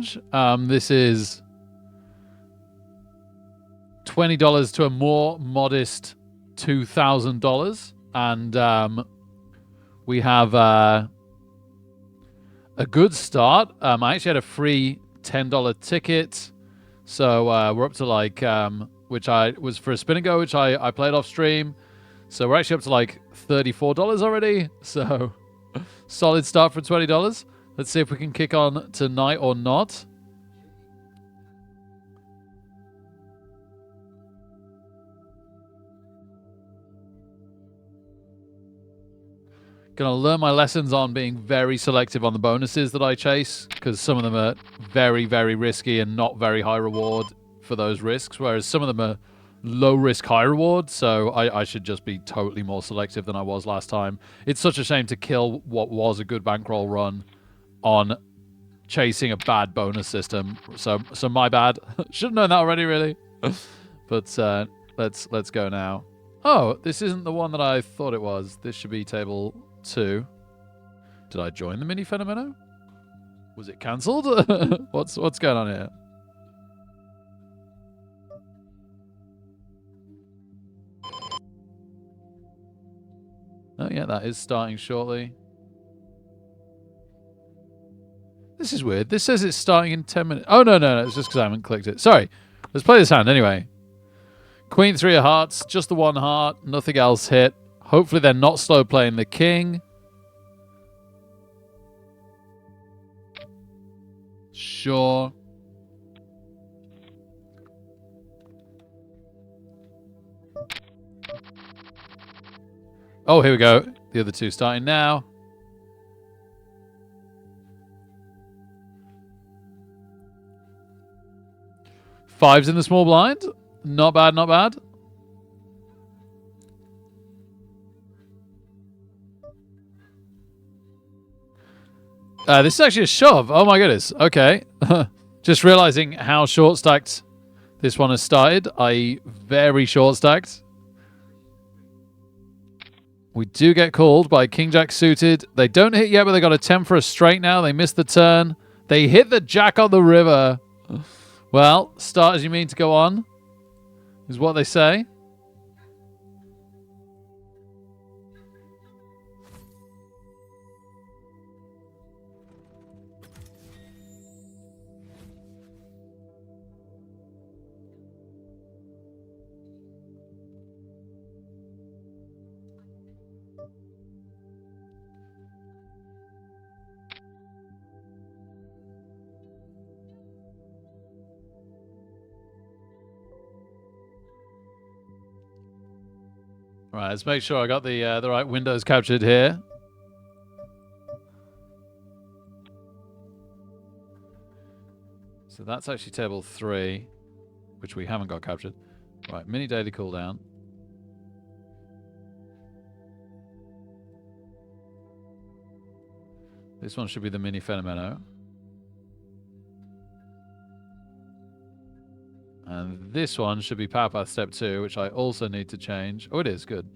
challenge. This is $20 to a more modest $2,000. And we have a good start. I actually had a free $10 ticket. So we're up to like, which I was for a spin and go, which I played off stream. So we're actually up to like $34 already. So solid start for $20. Let's see if we can kick on tonight or not. Gonna learn my lessons on being very selective on the bonuses that I chase, because some of them are very, very risky and not very high reward for those risks, whereas some of them are low risk, high reward, so I should just be totally more selective than I was last time. It's such a shame to kill what was a good bankroll run on chasing a bad bonus system. So my bad. Should have known that already, really. But let's go now. Oh, this isn't the one that I thought it was. This should be table 2. Did I join the mini fenomeno? Was it cancelled? What's going on here? Oh yeah, that is starting shortly. This is weird. This says it's starting in 10 minutes. Oh, no. It's just because I haven't clicked it. Sorry. Let's play this hand anyway. Queen 3 of hearts. Just the 1 heart. Nothing else hit. Hopefully they're not slow playing the king. Sure. Oh, here we go. The other 2 starting now. Fives in the small blind. Not bad, not bad. This is actually a shove. Oh my goodness. Okay. Just realizing how short stacked this one has started. I.e. very short stacked. We do get called by King Jack suited. They don't hit yet, but they got a 10 for a straight now. They missed the turn. They hit the jack on the river. Well, start as you mean to go on, is what they say. Right, let's make sure I got the right windows captured here. So that's actually table 3, which we haven't got captured. Right, mini daily cooldown. This one should be the mini fenomeno. And this one should be Power Path Step 2, which I also need to change. Oh, it is. Good.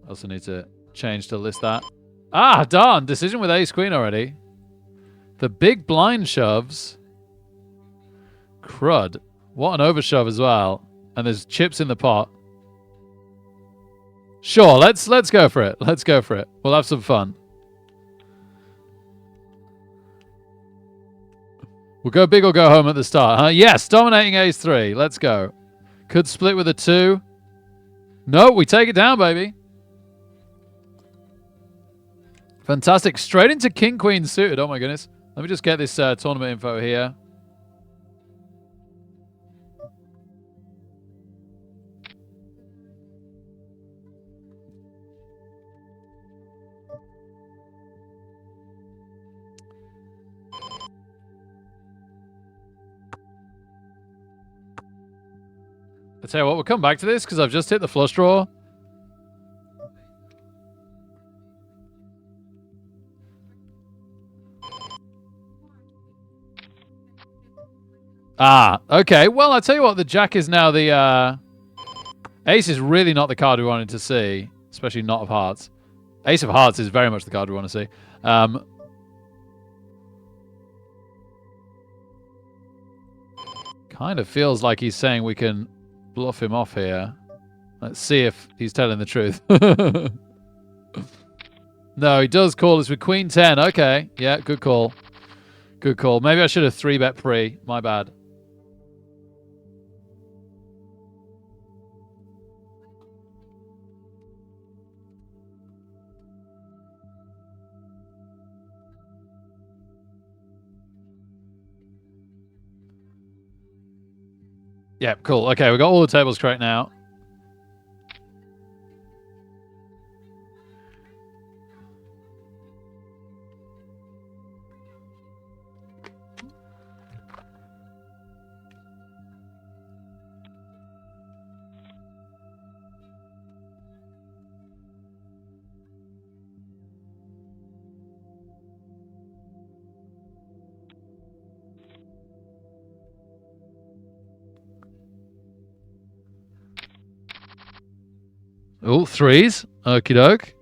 I also need to change to list that. Ah, darn. Decision with Ace Queen already. The big blind shoves. Crud. What an overshove as well. And there's chips in the pot. Sure, let's go for it. Let's go for it. We'll have some fun. We'll go big or go home at the start, huh? Yes, dominating ace 3. Let's go. Could split with a 2. No, we take it down, baby. Fantastic. Straight into king queen suited. Oh, my goodness. Let me just get this tournament info here. I tell you what, we'll come back to this because I've just hit the flush draw. Ah, okay. Well, I tell you what, the jack is now the... Ace is really not the card we wanted to see, especially not of hearts. Ace of hearts is very much the card we want to see. Kind of feels like he's saying we can bluff him off here. Let's see if he's telling the truth. No, he does call us with Queen 10. Okay. Yeah, good call. Good call. Maybe I should have 3-bet pre. My bad. Yeah, cool. Okay, we got all the tables correct now. Oh, threes. Okie doke.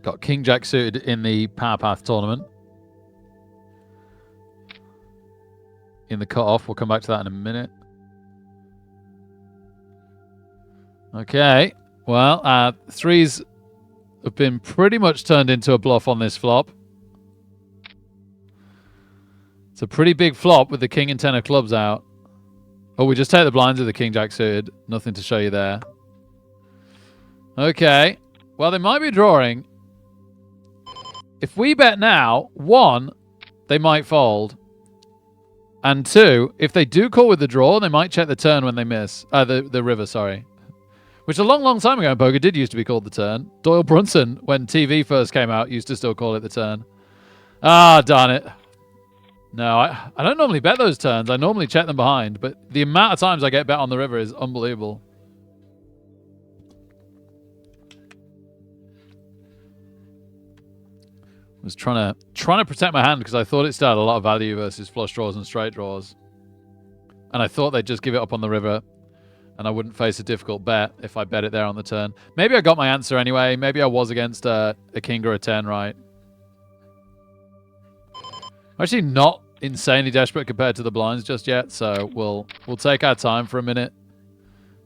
Got King Jack suited in the Power Path tournament. In the cutoff. We'll come back to that in a minute. Okay. Well, threes have been pretty much turned into a bluff on this flop. It's a pretty big flop with the King and 10 of clubs out. Oh, we just take the blinds with the King Jack suited. Nothing to show you there. Okay. Well, they might be drawing. If we bet now, 1, they might fold. And 2, if they do call with the draw, they might check the turn when they miss. The river, sorry. Which a long, long time ago in poker did used to be called the turn. Doyle Brunson, when TV first came out, used to still call it the turn. Ah, darn it. No, I don't normally bet those turns. I normally check them behind. But the amount of times I get bet on the river is unbelievable. I was trying to protect my hand because I thought it still had a lot of value versus flush draws and straight draws. And I thought they'd just give it up on the river. And I wouldn't face a difficult bet if I bet it there on the turn. Maybe I got my answer anyway. Maybe I was against a king or a 10, right? I'm actually not insanely desperate compared to the blinds just yet, so we'll take our time for a minute.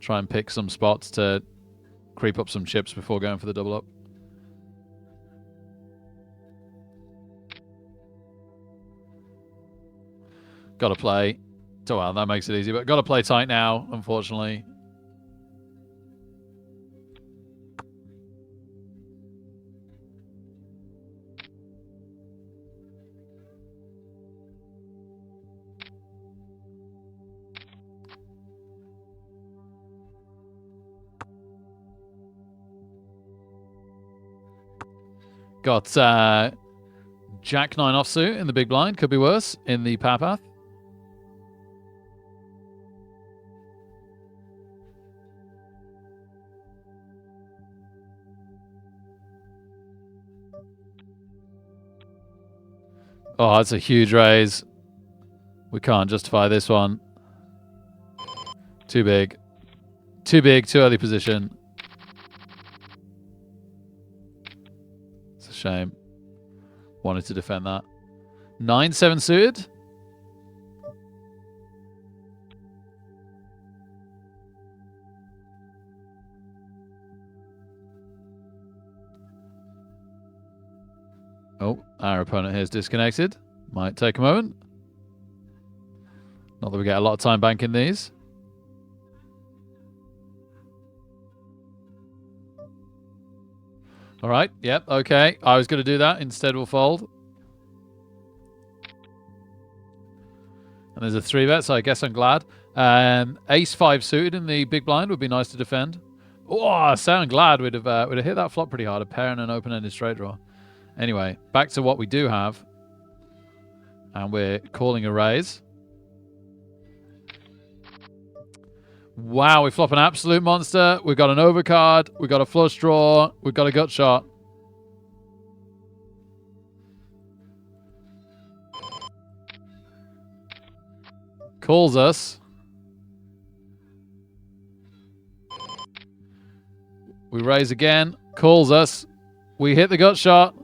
Try and pick some spots to creep up some chips before going for the double up. Got to play. Oh, well, that makes it easy, but got to play tight now, unfortunately. Got Jack 9 offsuit in the big blind. Could be worse in the power path. Oh, that's a huge raise. We can't justify this one. Too big. Too big, too early position. It's a shame. Wanted to defend that. 9-7 suited. Oh, our opponent here is disconnected. Might take a moment. Not that we get a lot of time banking these. All right. Yep. Okay. I was going to do that. Instead, we'll fold. And there's a 3-bet, so I guess I'm glad. Ace 5 suited in the big blind would be nice to defend. Oh, I sound glad we'd have hit that flop pretty hard. A pair and an open-ended straight draw. Anyway, back to what we do have. And we're calling a raise. Wow, we flop an absolute monster. We've got an overcard. We've got a flush draw. We've got a gut shot. Calls us. We raise again. Calls us. We hit the gut shot.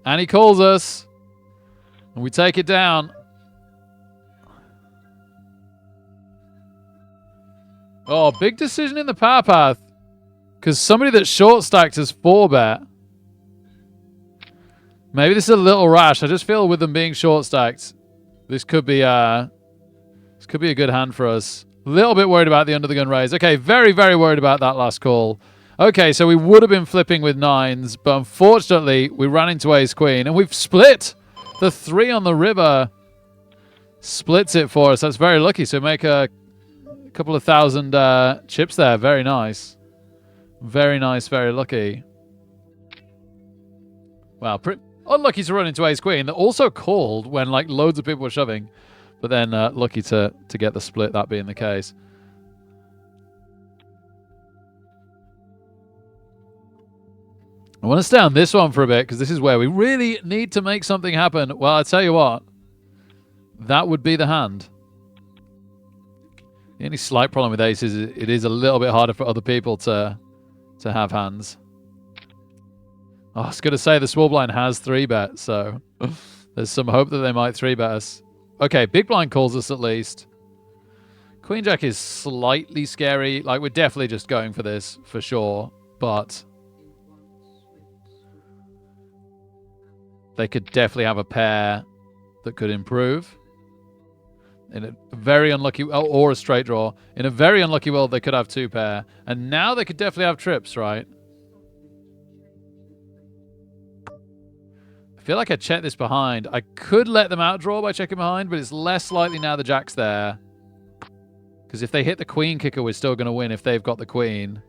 And he calls us. And we take it down. Oh, big decision in the power path. Because somebody that short stacked has 4-bet. Maybe this is a little rash. I just feel with them being short stacked, this could be a good hand for us. A little bit worried about the under the gun raise. Okay, very, very worried about that last call. Okay, so we would have been flipping with 9s, but unfortunately, we ran into ace queen, and we've split. The 3 on the river splits it for us. That's very lucky. So make a couple of thousand chips there. Very nice. Very nice, very lucky. Wow, unlucky to run into ace queen. That also called when like loads of people were shoving, but then lucky to get the split, that being the case. I want to stay on this one for a bit because this is where we really need to make something happen. Well, I tell you what, that would be the hand. The only slight problem with ace is it is a little bit harder for other people to have hands. Oh, I was going to say the small blind has 3-bet, so there's some hope that they might 3-bet us. Okay, big blind calls us at least. Queen jack is slightly scary. Like, we're definitely just going for this, for sure. But they could definitely have a pair that could improve. In a very unlucky... or a straight draw. In a very unlucky world, they could have 2 pair. And now they could definitely have trips, right? I feel like I checked this behind. I could let them outdraw by checking behind, but it's less likely now the jack's there. Because if they hit the queen kicker, we're still going to win if they've got the queen.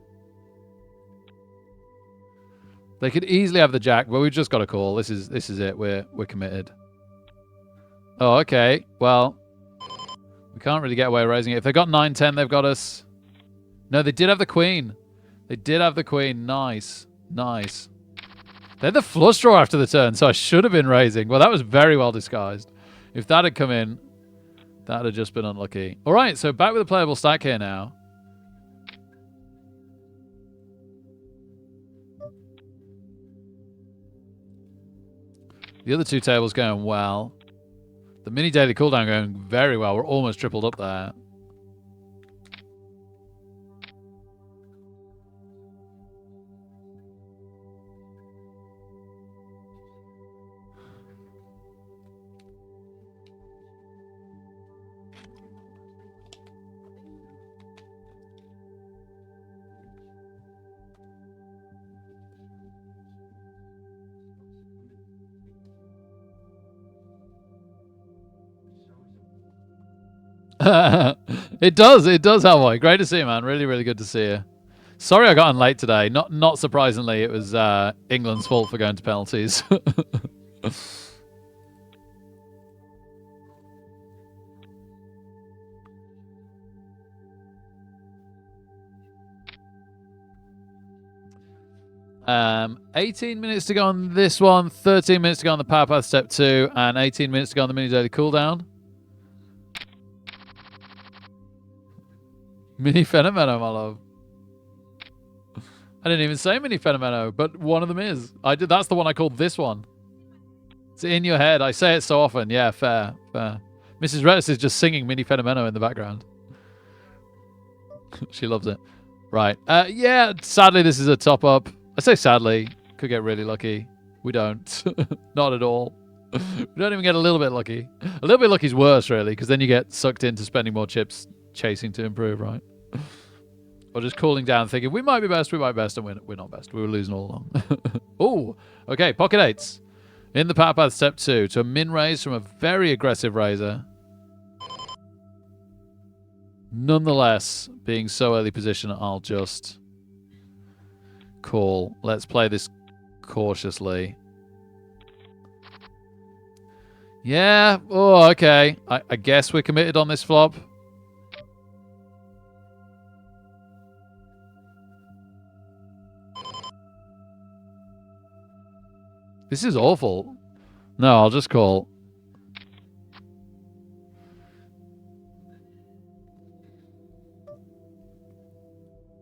They could easily have the jack, but we've just got to call. This is it. We're committed. Oh, okay. Well, we can't really get away raising it. If they got 9-10, they've got us. No, they did have the queen. They did have the queen. Nice. Nice. They're the flush draw after the turn, so I should have been raising. Well, that was very well disguised. If that had come in, that would have just been unlucky. All right, so back with a playable stack here now. The other 2 tables going well. The mini daily cooldown going very well. We're almost tripled up there. It does, Hellboy. Great to see you, man. Really, really good to see you. Sorry I got on late today. Not surprisingly, it was England's fault for going to penalties. Um, 18 minutes to go on this one, 13 minutes to go on the power path step 2, and 18 minutes to go on the mini daily cooldown. Mini Fenomeno, my love. I didn't even say Mini Fenomeno, but one of them is. I did. That's the one I called this one. It's in your head. I say it so often. Yeah, fair, fair. Mrs. Redis is just singing Mini Fenomeno in the background. She loves it. Right. Yeah, sadly, this is a top-up. I say sadly. Could get really lucky. We don't. Not at all. We don't even get a little bit lucky. A little bit lucky is worse, really, because then you get sucked into spending more chips chasing to improve, right? Or just cooling down thinking, we might be best, and we're not best. We were losing all along. Oh, okay, pocket 8s. In the power path step 2 to a min raise from a very aggressive raiser. Nonetheless, being so early position, I'll just call. Let's play this cautiously. Yeah, oh, okay. I guess we're committed on this flop. This is awful. No, I'll just call.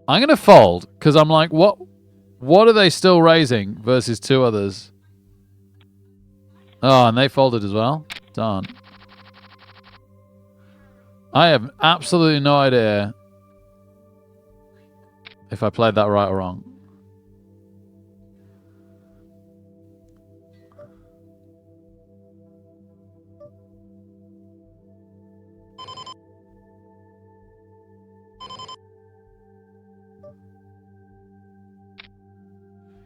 I'm going to fold because I'm like, what are they still raising versus two others? Oh, and they folded as well? Darn. I have absolutely no idea if I played that right or wrong.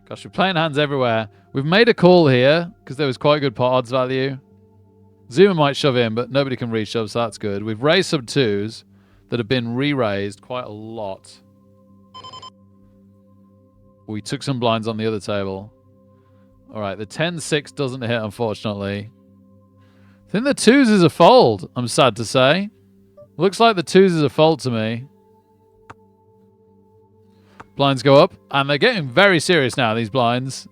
Gosh, we're playing hands everywhere. We've made a call here because there was quite good pot odds value. Zuma might shove in, but nobody can re-shove, so that's good. We've raised some twos that have been re-raised quite a lot. We took some blinds on the other table. All right, the 10-6 doesn't hit, unfortunately. I think the twos is a fold, I'm sad to say. Looks like the twos is a fold to me. Blinds go up, and they're getting very serious now, these blinds.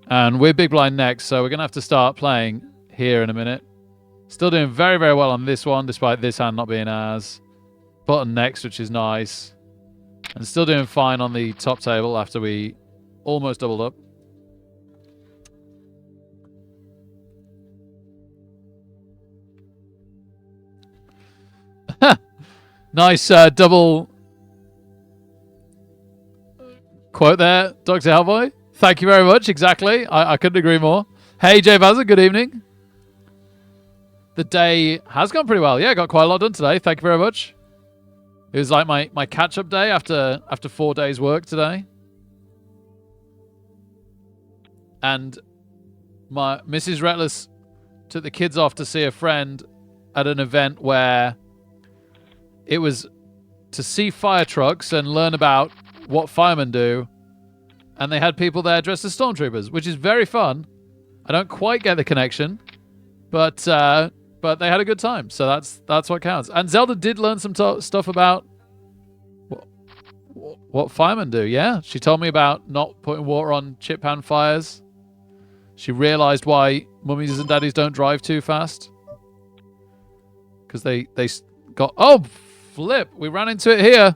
And we're big blind next, so we're going to have to start playing here in a minute. Still doing very, very well on this one, despite this hand not being as. Button next, which is nice. And still doing fine on the top table after we almost doubled up. Nice double quote there, Dr. Hellboy. Thank you very much. Exactly. I couldn't agree more. Hey, Jay Vazza, good evening. The day has gone pretty well. Yeah, got quite a lot done today. Thank you very much. It was like my catch-up day after 4 days work today. And my Mrs. Reckless took the kids off to see a friend at an event where it was to see fire trucks and learn about what firemen do. And they had people there dressed as stormtroopers, which is very fun. I don't quite get the connection, but they had a good time, so that's what counts. And Zelda did learn some stuff about what firemen do. Yeah, she told me about not putting water on chip pan fires. She realized why mummies and daddies don't drive too fast because they got flip. We ran into it here.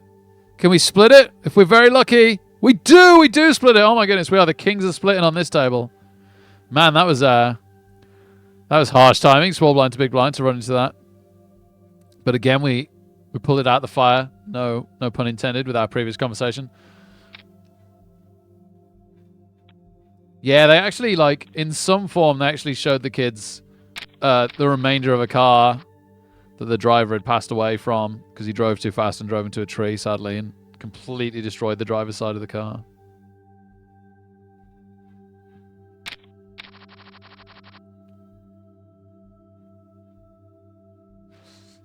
Can we split it if we're very lucky? We do split it. Oh my goodness, we are the kings of splitting on this table. Man, that was harsh timing. Small blind to big blind to run into that. But again, we pulled it out the fire. No pun intended with our previous conversation. Yeah, they actually, like, in some form, they actually showed the kids the remainder of a car that the driver had passed away from because he drove too fast and drove into a tree, sadly, and completely destroyed the driver's side of the car.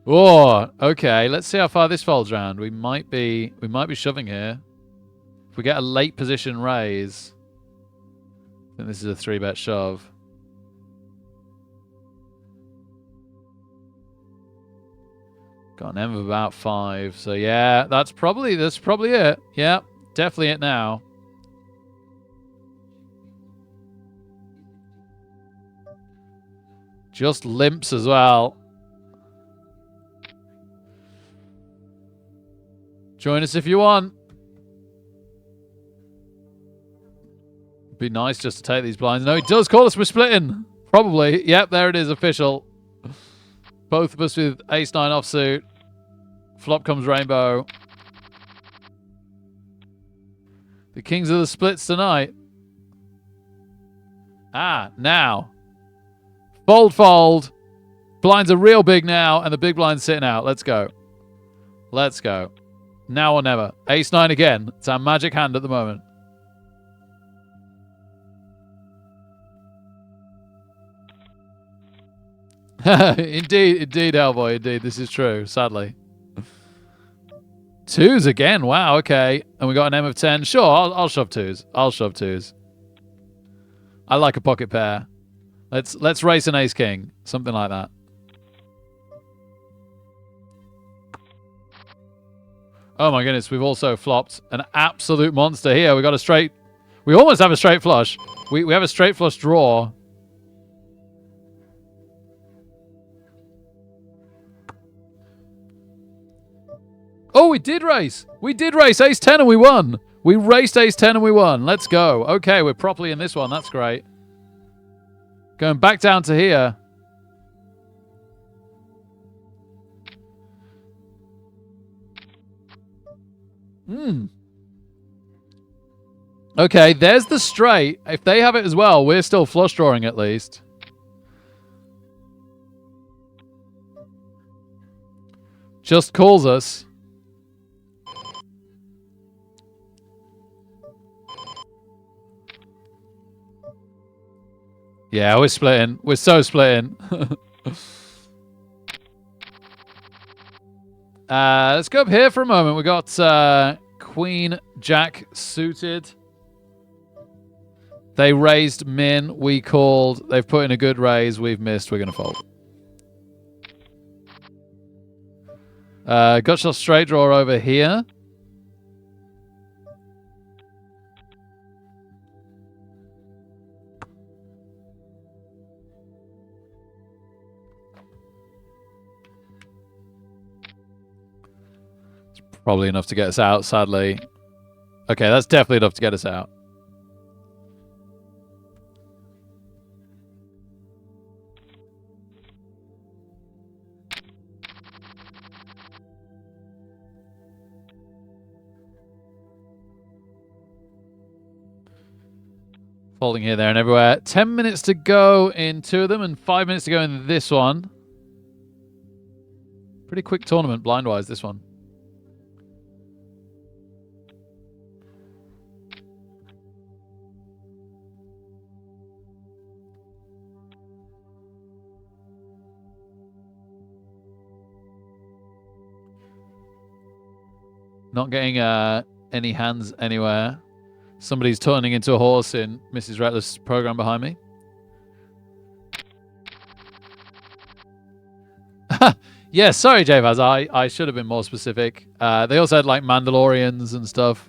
Oh, okay. Let's see how far this folds round. We might be shoving here. If we get a late position raise, I think this is a 3-bet shove. Got an M of about 5. So yeah, that's probably it. Yeah, definitely it now. Just limps as well. Join us if you want. Be nice just to take these blinds. No, he does call us. We're splitting. Probably. Yep, there it is. Official. Both of us with ace-9 offsuit. Flop comes rainbow. The kings of the splits tonight. Ah, now. Fold. Blinds are real big now, and the big blind's sitting out. Let's go. Let's go. Now or never. Ace-9 again. It's our magic hand at the moment. Indeed, Hellboy. Indeed, this is true, sadly. 2s again. Wow, okay. And we got an M of 10. Sure, I'll shove 2s. I'll shove 2s. I like a pocket pair. Let's race an ace-king. Something like that. Oh my goodness, we've also flopped an absolute monster here. We got a straight... We almost have a straight flush. We have a straight flush draw. Oh, we did race. We did race ace 10 and we won. We raced ace 10 and we won. Let's go. Okay, we're properly in this one. That's great. Going back down to here. Okay, there's the straight. If they have it as well, we're still flush drawing at least. Just calls us. Yeah, we're splitting. We're so splitting. Let's go up here for a moment. We got Queen Jack suited. They raised min. We called. They've put in a good raise. We've missed. We're going to fold. Got your straight draw over here. It's probably enough to get us out, sadly. Okay, that's definitely enough to get us out. Folding here, there, and everywhere. 10 minutes to go in 2 of them, and 5 minutes to go in this one. Pretty quick tournament, blind-wise, this one. Not getting any hands anywhere. Somebody's turning into a horse in Mrs. Reckless' program behind me. Yeah, sorry, Javaz. I should have been more specific. They also had like Mandalorians and stuff.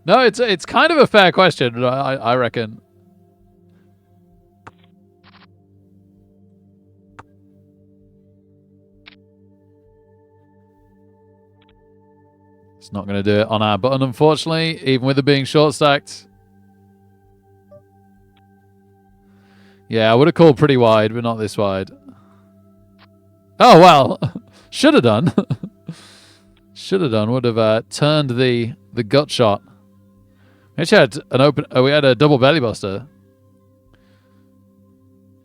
No, it's kind of a fair question, I reckon. It's not going to do it on our button, unfortunately, even with it being short stacked. Yeah, I would have called pretty wide, but not this wide. Oh, well. Should have done. Should have done. Would have turned the gut shot. We actually had an open... we had a double belly buster.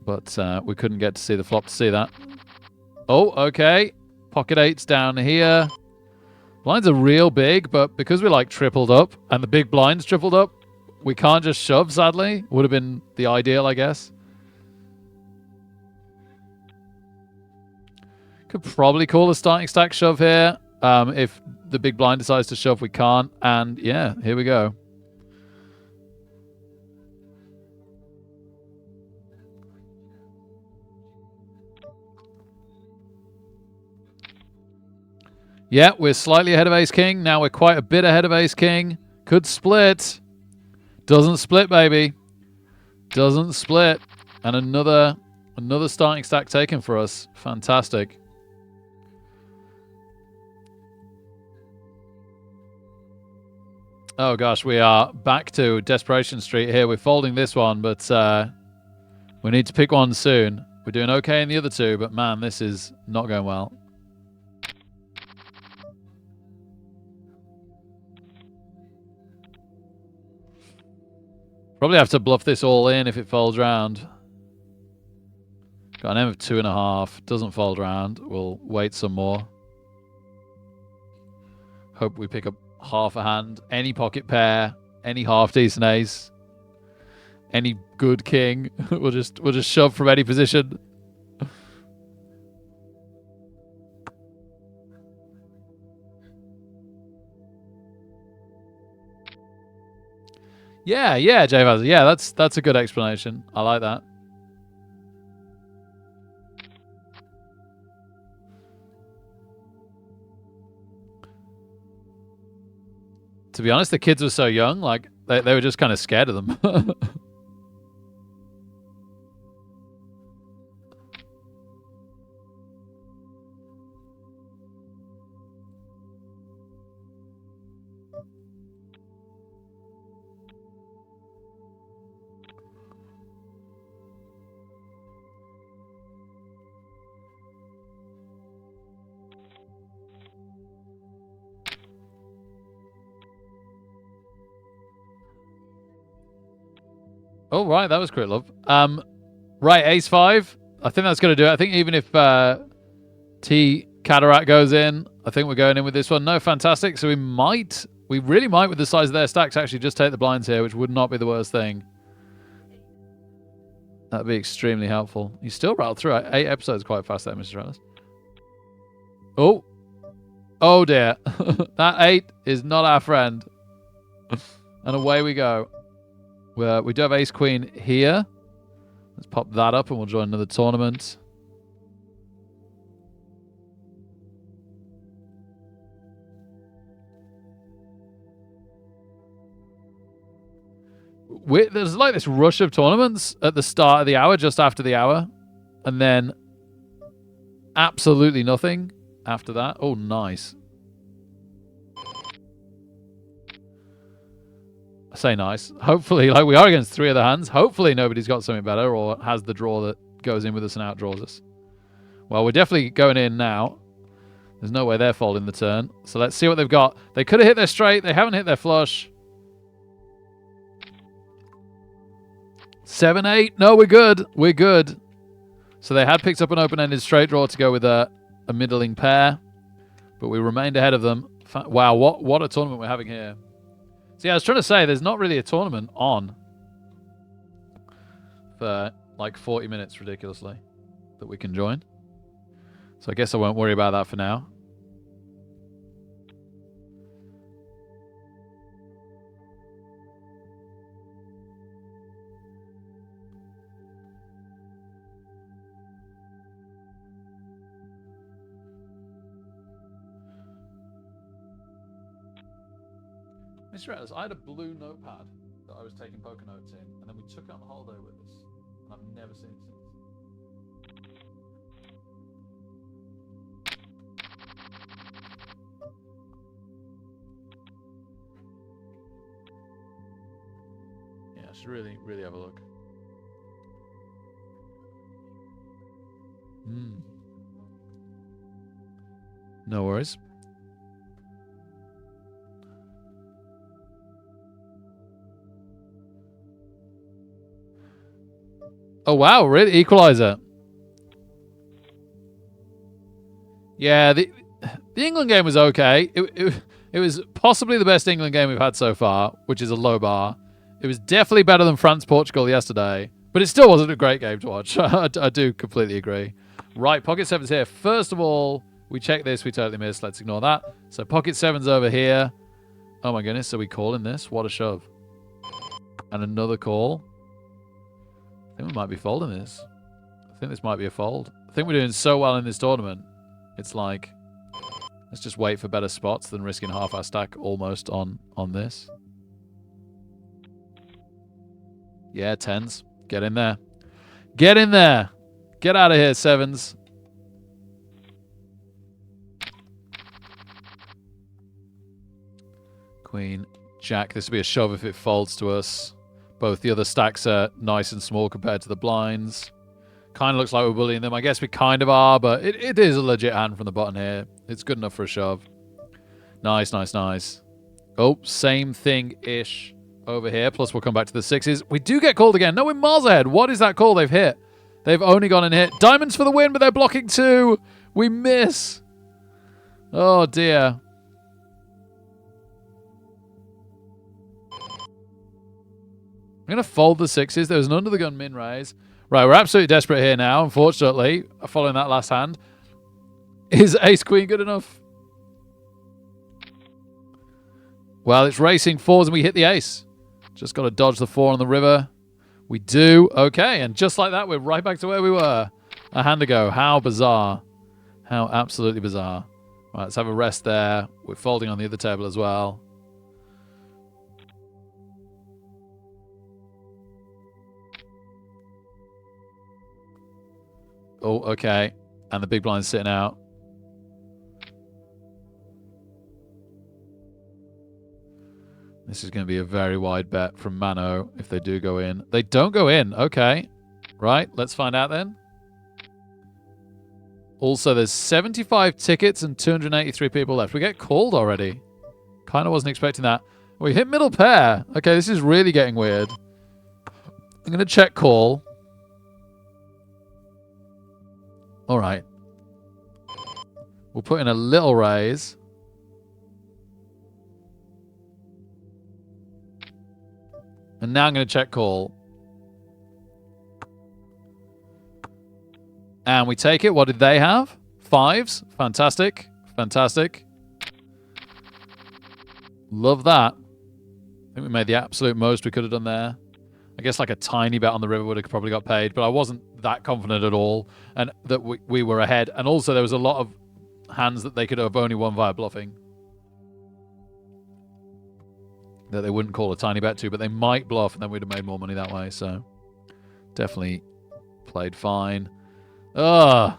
But we couldn't get to see the flop to see that. Oh, okay. Pocket eights down here. Blinds are real big, but because we're like tripled up and the big blind's tripled up, we can't just shove, sadly. Would have been the ideal, I guess. Could probably call a starting stack shove here. If the big blind decides to shove, we can't. And yeah, here we go. Yeah, we're slightly ahead of ace-king. Now we're quite a bit ahead of ace-king. Could split. Doesn't split, baby. Doesn't split. And another starting stack taken for us. Fantastic. Oh, gosh, we are back to Desperation Street here. We're folding this one, but we need to pick one soon. We're doing okay in the other two, but, man, this is not going well. Probably have to bluff this all in if it folds round. Got an M of 2.5. Doesn't fold round. We'll wait some more. Hope we pick up half a hand. Any pocket pair. Any half decent ace. Any good king. we'll just shove from any position. Yeah, Javaz. Yeah, that's a good explanation. I like that. To be honest, the kids were so young, like they were just kind of scared of them. Oh, right. That was crit love. Right, ace 5. I think that's going to do it. I think even if T Cataract goes in, I think we're going in with this one. No, fantastic. So we really might, with the size of their stacks, actually just take the blinds here, which would not be the worst thing. That'd be extremely helpful. You still rattled through 8 episodes quite fast there, Mr. Ellis. Oh. Oh, dear. That 8 is not our friend. And away we go. We do have ace queen here. Let's pop that up and we'll join another tournament. There's like this rush of tournaments at the start of the hour, just after the hour. And then absolutely nothing after that. Oh, nice. I say nice. Hopefully, like we are against 3 other hands. Hopefully nobody's got something better or has the draw that goes in with us and outdraws us. Well, we're definitely going in now. There's no way they're folding the turn. So let's see what they've got. They could have hit their straight. They haven't hit their flush. 7-8. No, we're good. We're good. So they had picked up an open-ended straight draw to go with a middling pair. But we remained ahead of them. Wow, what a tournament we're having here. So yeah, I was trying to say, there's not really a tournament on for like 40 minutes, ridiculously, that we can join. So I guess I won't worry about that for now. Mr. Ellis, I had a blue notepad that I was taking poker notes in, and then we took it on the holiday with us, and I've never seen it since. Yeah, I should really, really have a look. No worries. Oh, wow. Really? Equalizer. Yeah, the England game was okay. It was possibly the best England game we've had so far, which is a low bar. It was definitely better than France-Portugal yesterday, but it still wasn't a great game to watch. I do completely agree. Right, pocket 7's here. First of all, we check this. We totally missed. Let's ignore that. So pocket 7's over here. Oh, my goodness. So we calling this? What a shove. And another call. I think we might be folding this. I think this might be a fold. I think we're doing so well in this tournament. It's like, let's just wait for better spots than risking half our stack almost on this. Yeah, 10s. Get in there. Get in there. Get out of here, 7s. Queen, Jack. This will be a shove if it folds to us. Both the other stacks are nice and small compared to the blinds. Kind of looks like we're bullying them. I guess we kind of are, but it is a legit hand from the button here. It's good enough for a shove. Nice, nice, nice. Oh, same thing-ish over here. Plus, we'll come back to the 6s. We do get called again. No, we're miles ahead. What is that call they've hit? They've only gone and hit. Diamonds for the win, but they're blocking 2. We miss. Oh, dear. I'm going to fold the 6s. There was an under-the-gun min-raise. Right, we're absolutely desperate here now, unfortunately, following that last hand. Is ace-queen good enough? Well, it's racing 4s and we hit the ace. Just got to dodge the 4 on the river. We do. Okay, and just like that, we're right back to where we were a hand ago. How bizarre. How absolutely bizarre. Right, let's have a rest there. We're folding on the other table as well. Oh, okay. And the big blind's sitting out. This is going to be a very wide bet from Mano if they do go in. They don't go in. Okay. Right. Let's find out then. Also, there's 75 tickets and 283 people left. We get called already. Kind of wasn't expecting that. We hit middle pair. Okay, this is really getting weird. I'm going to check call. All right. We'll put in a little raise. And now I'm going to check call. And we take it. What did they have? 5s. Fantastic. Fantastic. Love that. I think we made the absolute most we could have done there. I guess like a tiny bet on the river would have probably got paid, but I wasn't that confident at all, and that we were ahead. And also there was a lot of hands that they could have only won via bluffing. That they wouldn't call a tiny bet to, but they might bluff, and then we'd have made more money that way. So definitely played fine. 1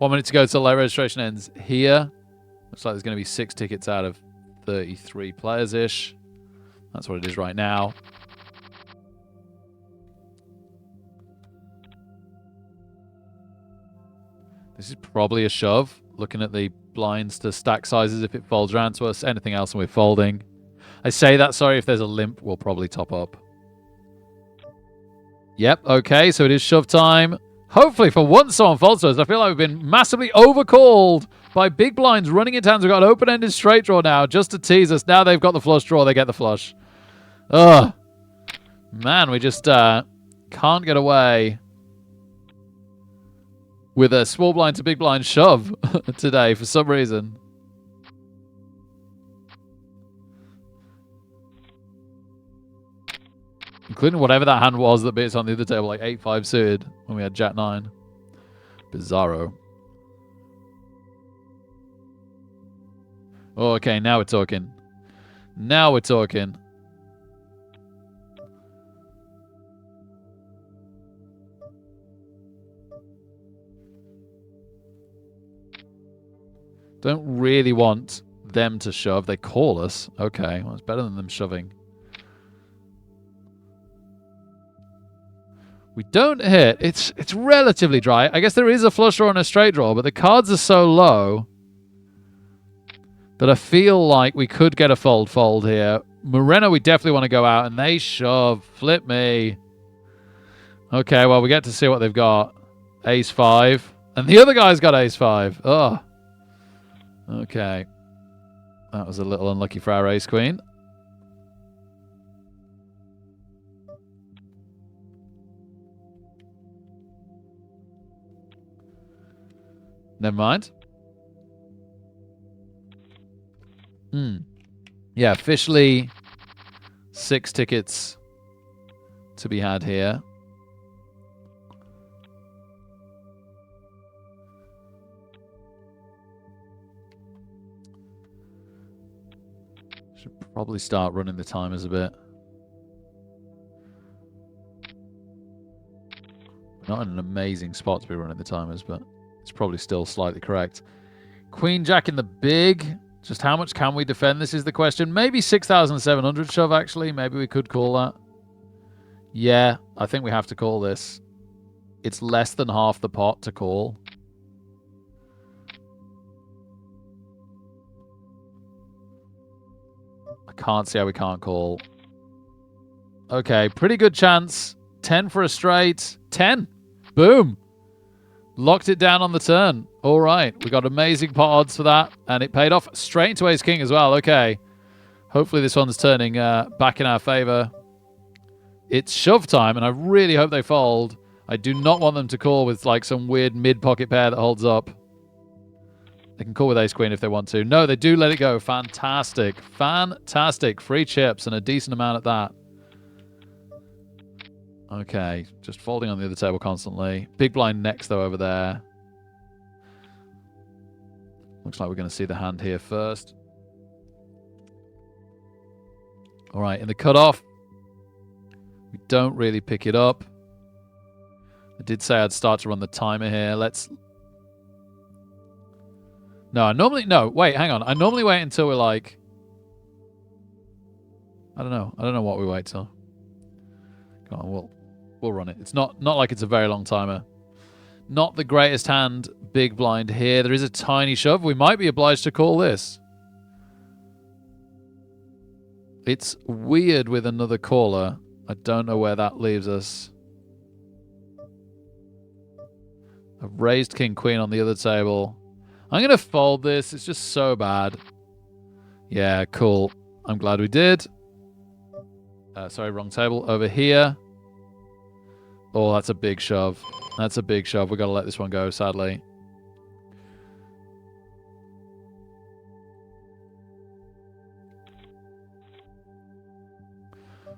minute to go till late registration ends here. Looks like there's going to be 6 tickets out of 33 players-ish. That's what it is right now. This is probably a shove. Looking at the blinds to stack sizes if it folds around to us. Anything else and we're folding. I say that, sorry, if there's a limp, we'll probably top up. Yep, okay, so it is shove time. Hopefully for once someone folds to us. I feel like we've been massively overcalled by big blinds running into hands. We've got an open-ended straight draw now just to tease us. Now they've got the flush draw, they get the flush. Ugh. Man, we just can't get away with a small blind to big blind shove today for some reason. Including whatever that hand was that beat us on the other table, like 8-5 suited when we had Jack 9. Bizarro. Oh, okay, now we're talking. Now we're talking. Don't really want them to shove. They call us. Okay, well, it's better than them shoving. We don't hit. It's relatively dry. I guess there is a flush draw and a straight draw, but the cards are so low that I feel like we could get a fold here. Moreno, we definitely want to go out, and they shove. Flip me. Okay, well, we get to see what they've got. Ace 5. And the other guy's got Ace 5. Oh. Okay. That was a little unlucky for our Ace Queen. Never mind. Yeah, officially 6 tickets to be had here. Should probably start running the timers a bit. Not in an amazing spot to be running the timers, but it's probably still slightly correct. Queen Jack in the big. Just how much can we defend? This is the question. Maybe 6,700 shove, actually. Maybe we could call that. Yeah, I think we have to call this. It's less than half the pot to call. I can't see how we can't call. Okay, pretty good chance. 10 for a straight. 10. Boom. Locked it down on the turn. All right. We got amazing pot odds for that. And it paid off straight into Ace King as well. Okay. Hopefully this one's turning back in our favor. It's shove time, and I really hope they fold. I do not want them to call with like some weird mid-pocket pair that holds up. They can call with Ace Queen if they want to. No, they do let it go. Fantastic. Fantastic. Free chips and a decent amount at that. Okay, just folding on the other table constantly. Big blind next, though, over there. Looks like we're going to see the hand here first. All right, in the cutoff, we don't really pick it up. I did say I'd start to run the timer here. Let's... No, I normally... No, wait, hang on. I normally wait until we're like... I don't know. I don't know what we wait till. Come on, we'll run it. It's not like it's a very long timer. Not the greatest hand, big blind here. There is a tiny shove. We might be obliged to call this. It's weird with another caller. I don't know where that leaves us. I've raised king queen on the other table. I'm going to fold this. It's just so bad. Yeah, cool. I'm glad we did. Sorry, wrong table. Over here. Oh, that's a big shove. That's a big shove. We've got to let this one go, sadly.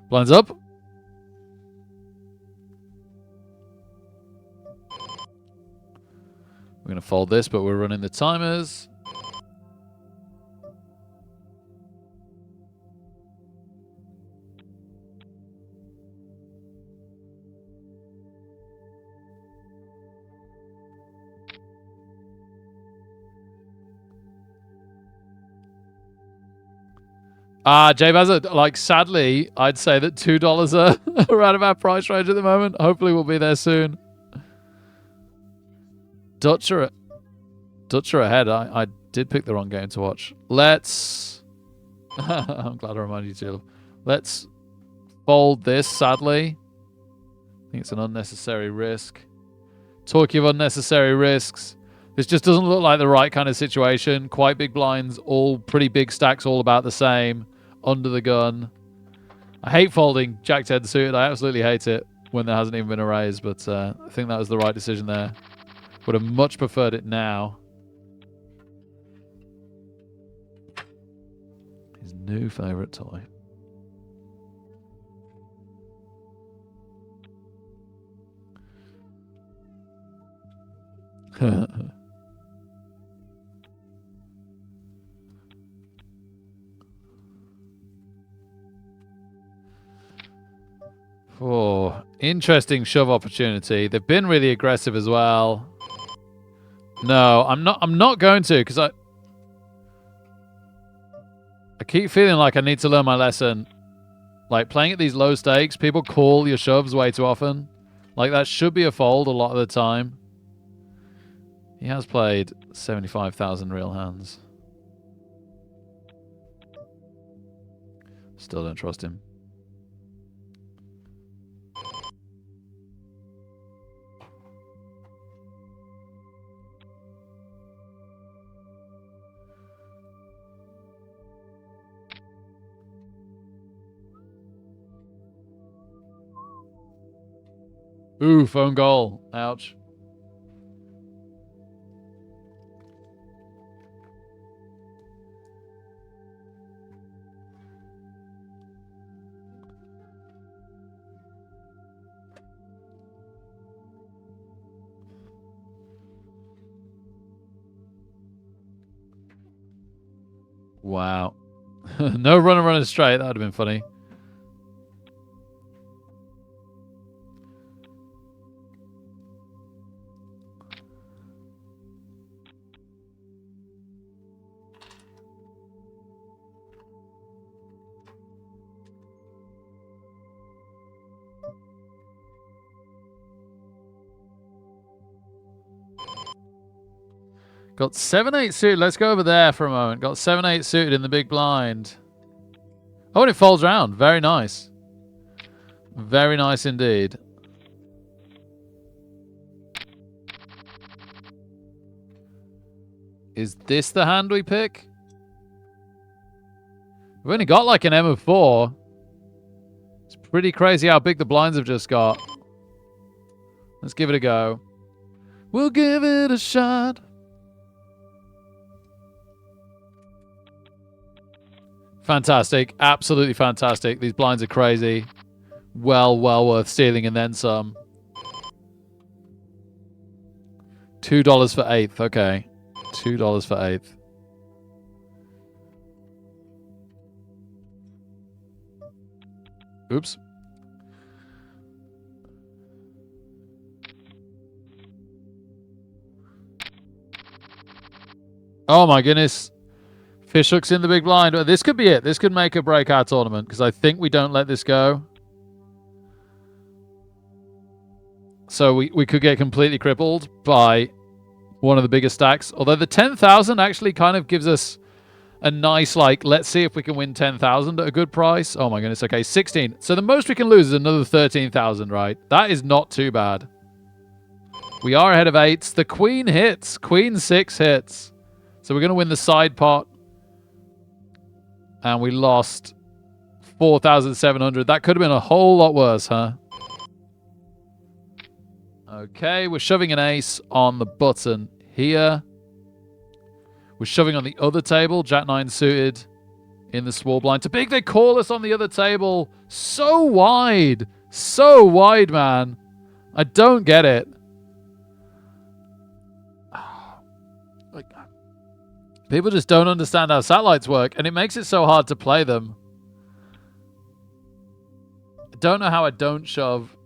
Blinds up. We're going to fold this, but we're running the timers. J-Bazza, like, sadly, I'd say that $2 are around about price range at the moment. Hopefully we'll be there soon. Dutch are ahead. I did pick the wrong game to watch. Let's... I'm glad I reminded you too. Let's fold this, sadly. I think it's an unnecessary risk. Talking of unnecessary risks, this just doesn't look like the right kind of situation. Quite big blinds, all pretty big stacks, all about the same. Under the gun. I hate folding Jack 10 suited. I absolutely hate it when there hasn't even been a raise, but I think that was the right decision there. Would have much preferred it now. His new favorite toy. Oh, interesting shove opportunity. They've been really aggressive as well. No, I'm not going to, because I keep feeling like I need to learn my lesson. Like, playing at these low stakes, people call your shoves way too often. Like, that should be a fold a lot of the time. He has played 75,000 real hands. Still don't trust him. Ooh, phone goal. Ouch. Wow. No runner straight. That would have been funny. Got 7-8 suited. Let's go over there for a moment. Got 7-8 suited in the big blind. Oh, and it folds round. Very nice. Very nice indeed. Is this the hand we pick? We've only got like an M of 4. It's pretty crazy how big the blinds have just got. Let's give it a go. We'll give it a shot. Fantastic. Absolutely fantastic. These blinds are crazy. Well worth stealing and then some. $2 for 8th. Okay. $2 for 8th. Oops. Oh my goodness. Fish hooks in the big blind. This could be it. This could make a breakout tournament because I think we don't let this go. So we could get completely crippled by one of the biggest stacks. Although the 10,000 actually kind of gives us a nice, like, let's see if we can win 10,000 at a good price. Oh my goodness. Okay, 16. So the most we can lose is another 13,000, right? That is not too bad. We are ahead of 8. The queen hits. Queen 6 hits. So we're going to win the side pot. And we lost 4,700. That could have been a whole lot worse, huh? Okay, we're shoving an ace on the button here. We're shoving on the other table. Jack 9 suited in the small blind. Too big. They call us on the other table. So wide. So wide, man. I don't get it. Like, people just don't understand how satellites work, and it makes it so hard to play them. I don't know how I don't shove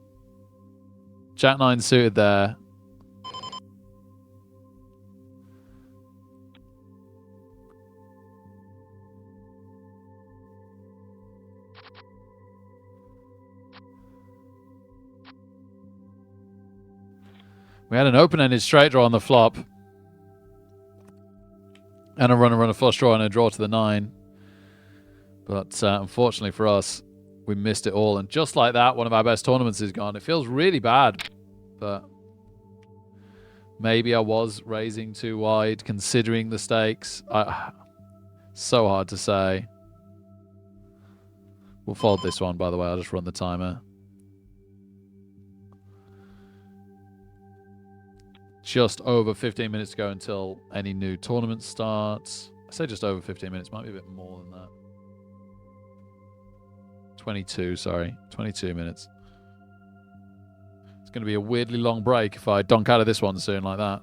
Jack 9 suited there. We had an open-ended straight draw on the flop. And a run, a flush draw, and a draw to the 9. But unfortunately for us, we missed it all. And just like that, one of our best tournaments is gone. It feels really bad. But maybe I was raising too wide, considering the stakes. So hard to say. We'll fold this one, by the way. I'll just run the timer. Just over 15 minutes to go until any new tournament starts. I say just over 15 minutes. Might be a bit more than that. 22, sorry. 22 minutes. It's going to be a weirdly long break if I donk out of this one soon like that.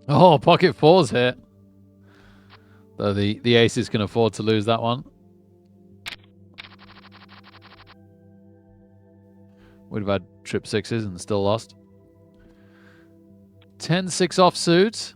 Oh, pocket fours hit. Though the aces can afford to lose that one. Would have had trip sixes and still lost. 10-6 offsuit.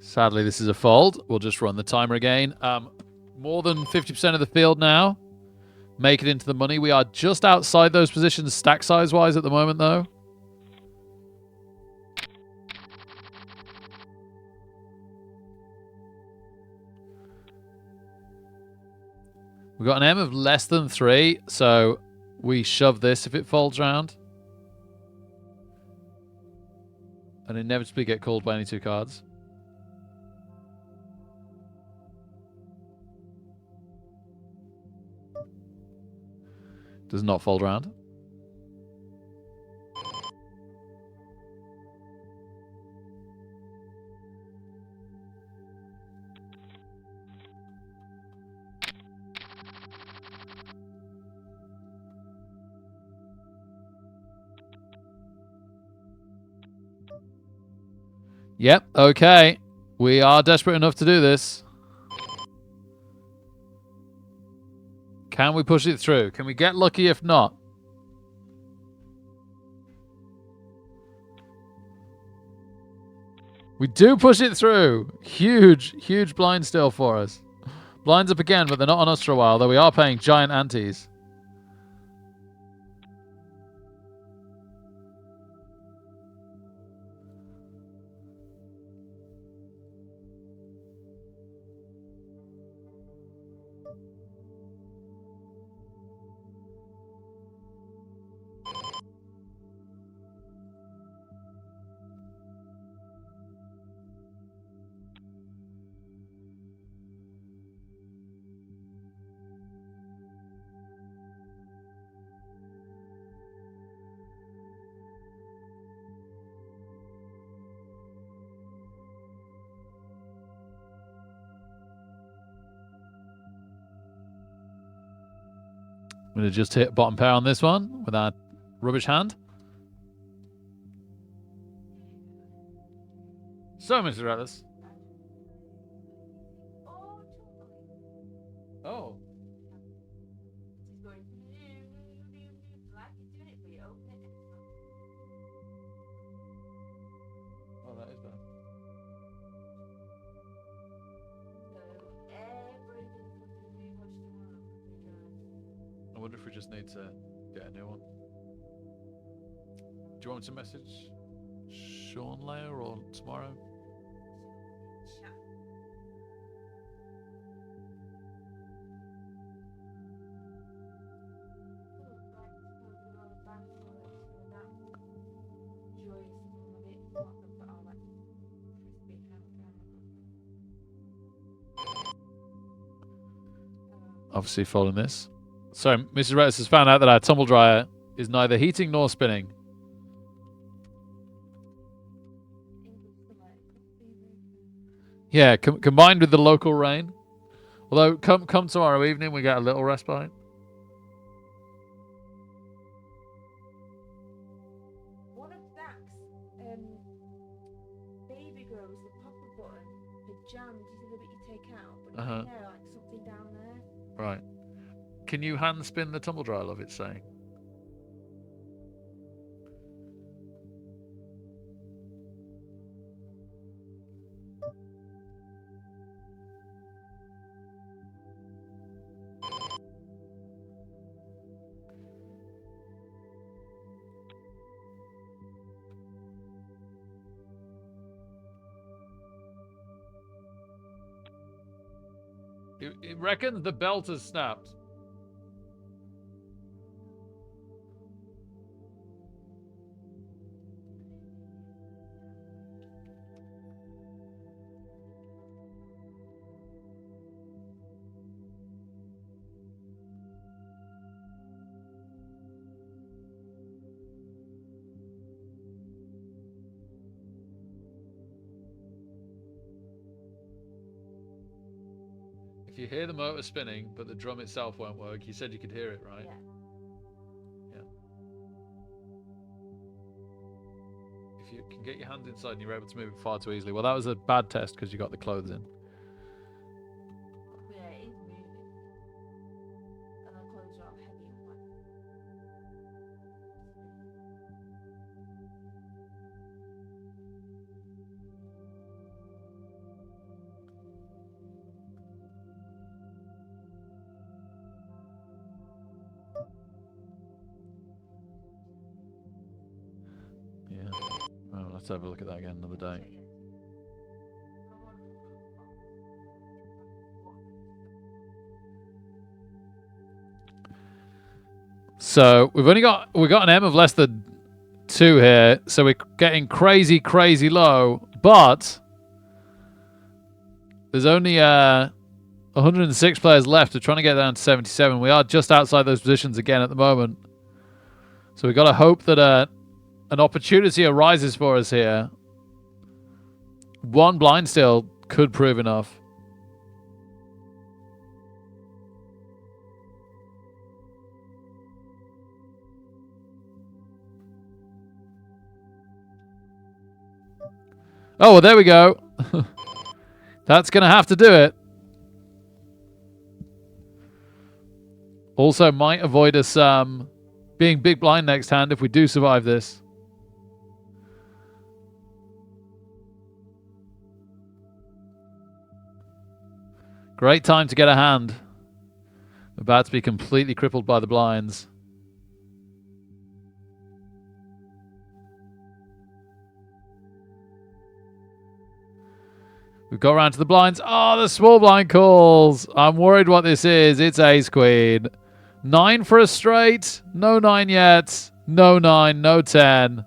Sadly, this is a fold. We'll just run the timer again. More than 50% of the field now make it into the money. We are just outside those positions stack size-wise at the moment, though. We've got an M of less than 3, so we shove this if it folds round. And inevitably get called by any 2 cards. Does not fold round. Yep, okay. We are desperate enough to do this. Can we push it through? Can we get lucky if not? We do push it through. Huge, huge blind still for us. Blinds up again, but they're not on us for a while, though we are paying giant antes. I'm going to just hit bottom pair on this one with our rubbish hand. So, Mr. Ellis. Oh. Oh, that is bad. I wonder if we just need to get a new one. Do you want me to message Sean later or tomorrow? Obviously following this. So, Mrs. Rettis has found out that our tumble dryer is neither heating nor spinning. Yeah, combined with the local rain. Although, come tomorrow evening, we get a little respite. One of Zach's baby grows, the popper button, had jammed. You see the bit you take out, but you can hear like something down there. Right. Can you hand spin the tumble dryer, love, it's saying? It reckons the belt has snapped. If you hear the motor spinning, but the drum itself won't work, you said you could hear it, right? Yeah. If you can get your hand inside and you're able to move it far too easily. Well, that was a bad test because you got the clothes in. Yeah, it is moving. And the clothes are heavy and wet. Yeah. Well, let's have a look at that again another day. So we've got an M of less than 2 here, so we're getting crazy, crazy low. But there's only 106 players left. We're trying to get down to 77. We are just outside those positions again at the moment. So we've got to hope that an opportunity arises for us here. One blind still could prove enough. Oh, well, there we go. That's going to have to do it. Also, might avoid us being big blind next hand if we do survive this. Great time to get a hand. About to be completely crippled by the blinds. We've got around to the blinds. Oh, the small blind calls. I'm worried what this is. It's ace queen. 9 for a straight. No 9 yet. No 9. No 10.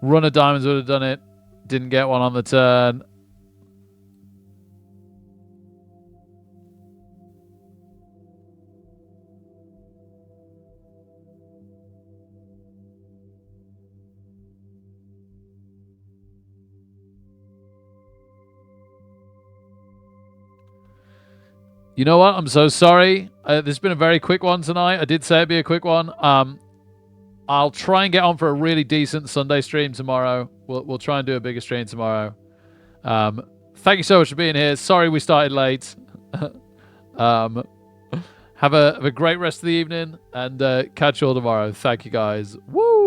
Run of diamonds would have done it. Didn't get one on the turn. You know what? I'm so sorry. This has been a very quick one tonight. I did say it'd be a quick one. I'll try and get on for a really decent Sunday stream tomorrow. We'll try and do a bigger stream tomorrow. Thank you so much for being here. Sorry we started late. Have a great rest of the evening and catch you all tomorrow. Thank you guys. Woo!